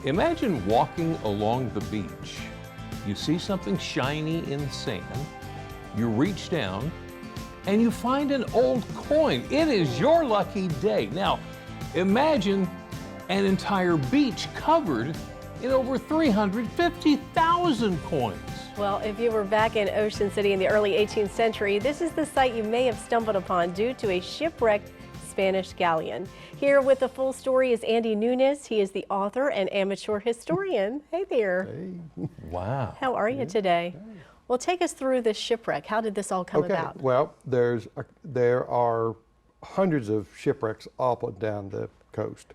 Imagine walking along the beach. You see something shiny in the sand, you reach down, and you find an old coin. It is your lucky day. Now, imagine an entire beach covered in over 350,000 coins. Well, if you were back in Ocean City in the early 18th century, this is the site you may have stumbled upon due to a shipwrecked Spanish galleon. Here with the full story is Andy Nunez. He is the author and amateur historian. Hey there. Hey. Wow. How are you today? Well, take us through this shipwreck. How did this all come about? Well, there are hundreds of shipwrecks up and down the coast,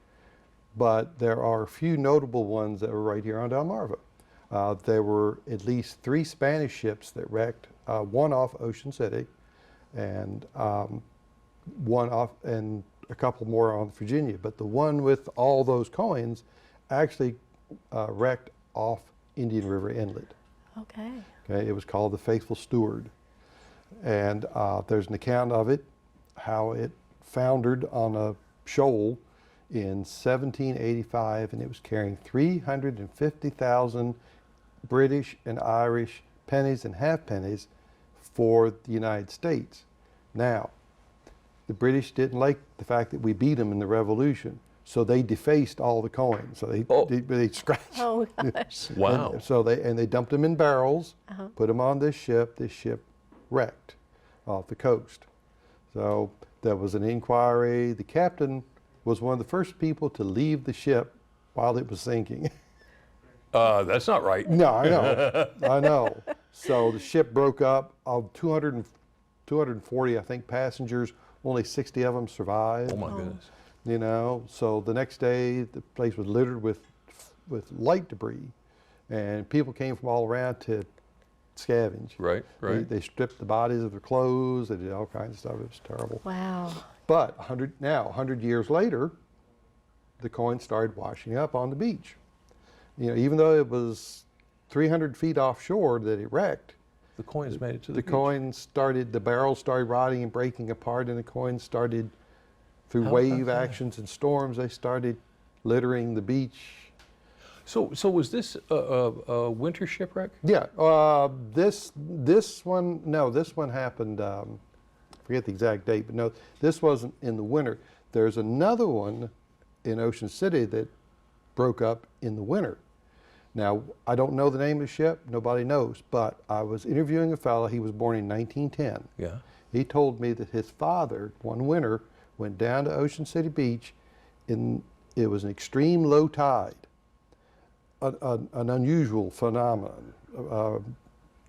but there are a few notable ones that were right here on Delmarva. There were at least 3 Spanish ships that wrecked, one off Ocean City, and one off, and a couple more on Virginia. But the one with all those coins actually wrecked off Indian River Inlet. Okay. Okay, it was called the Faithful Steward, and there's an account of it, how it foundered on a shoal in 1785, and it was carrying 350,000 British and Irish pennies and halfpennies for the United States. Now, the British didn't like the fact that we beat them in the Revolution, so they defaced all the coins. So they scratched. Oh gosh. Wow. And they dumped them in barrels, put them on this ship. This ship wrecked off the coast. So there was an inquiry. The captain was one of the first people to leave the ship while it was sinking. That's not right. No, I know. I know. So the ship broke up. Of 240, I think, passengers, only 60 of them survived. Oh my goodness. You know, so the next day the place was littered with light debris, and people came from all around to scavenge. Right, right. They stripped the bodies of their clothes. They did all kinds of stuff. It was terrible. Wow. But 100 years later, the coins started washing up on the beach. You know, even though it was 300 feet offshore that it wrecked, The coins made it to the beach. coins started, the barrels started rotting and breaking apart, and the coins started, through wave actions and storms, they started littering the beach. So was this a winter shipwreck? Yeah, this one happened, forget the exact date, but no, this wasn't in the winter. There's another one in Ocean City that broke up in the winter. Now, I don't know the name of the ship, nobody knows, but I was interviewing a fellow, he was born in 1910. Yeah. He told me that his father, one winter, went down to Ocean City Beach, and it was an extreme low tide, an unusual phenomenon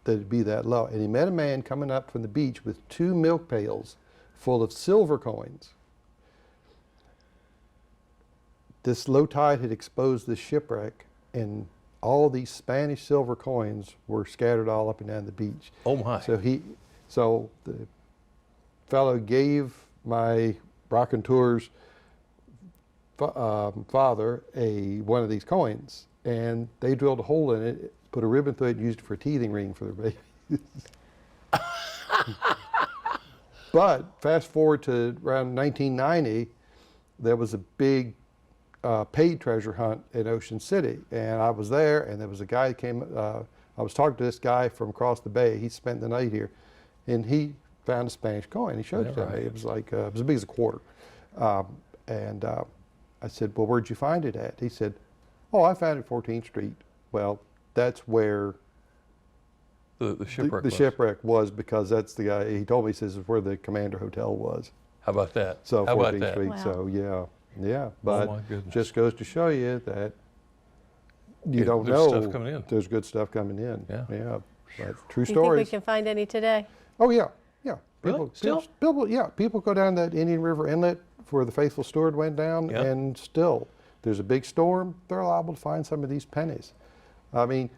that it'd be that low. And he met a man coming up from the beach with 2 milk pails full of silver coins. This low tide had exposed the shipwreck, and all these Spanish silver coins were scattered all up and down the beach. Oh my. So the fellow gave my raconteur's father one of these coins, and they drilled a hole in it, put a ribbon through it, and used it for a teething ring for their baby. But fast forward to around 1990, there was a big paid treasure hunt in Ocean City, and I was there, and there was a guy that came, I was talking to this guy from across the bay. He spent the night here, and he found a Spanish coin. He showed it to me. It was like, it was as big as a quarter. I said, well, where'd you find it at? He said, oh, I found it at 14th Street. Well, that's where the shipwreck was. Shipwreck was, because that's the guy, he told me, he says, is where the Commander Hotel was. How about that? So How 14th about that? Street, Wow. so yeah, but my goodness. just goes to show you that you don't there's know. stuff coming in. There's good stuff coming in. Yeah. Yeah, but true Do you think we stories. can find any today? Oh yeah. Really? Still? People go down that Indian River Inlet where the Faithful Steward went down, Yeah. and still, there's a big storm, they're liable to find some of these pennies. I mean,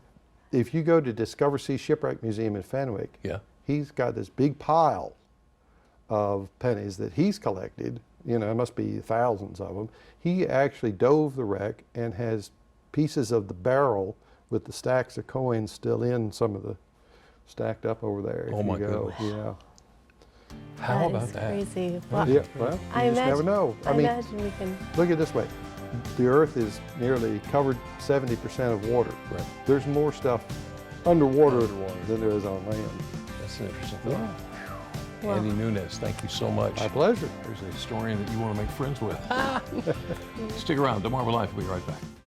if you go to Discover Sea Shipwreck Museum in Fenwick, Yeah. he's got this big pile of pennies that he's collected. You know, it must be thousands of them. He actually dove the wreck and has pieces of the barrel with the stacks of coins still in some of the stacked up over there. Oh my goodness. Yeah. How That about is that? crazy. Well, Yeah, well, I you just never imagine- know. I I mean, imagine we can. look at it this way. the earth is nearly covered 70% of water. Right. There's more stuff underwater, Underwater. than there is on land. That's an interesting Yeah. thought. Wow. Andy Nunez, thank you so much. My pleasure. There's a historian that you want to make friends with. Stick around. DelmarvaLife will be right back.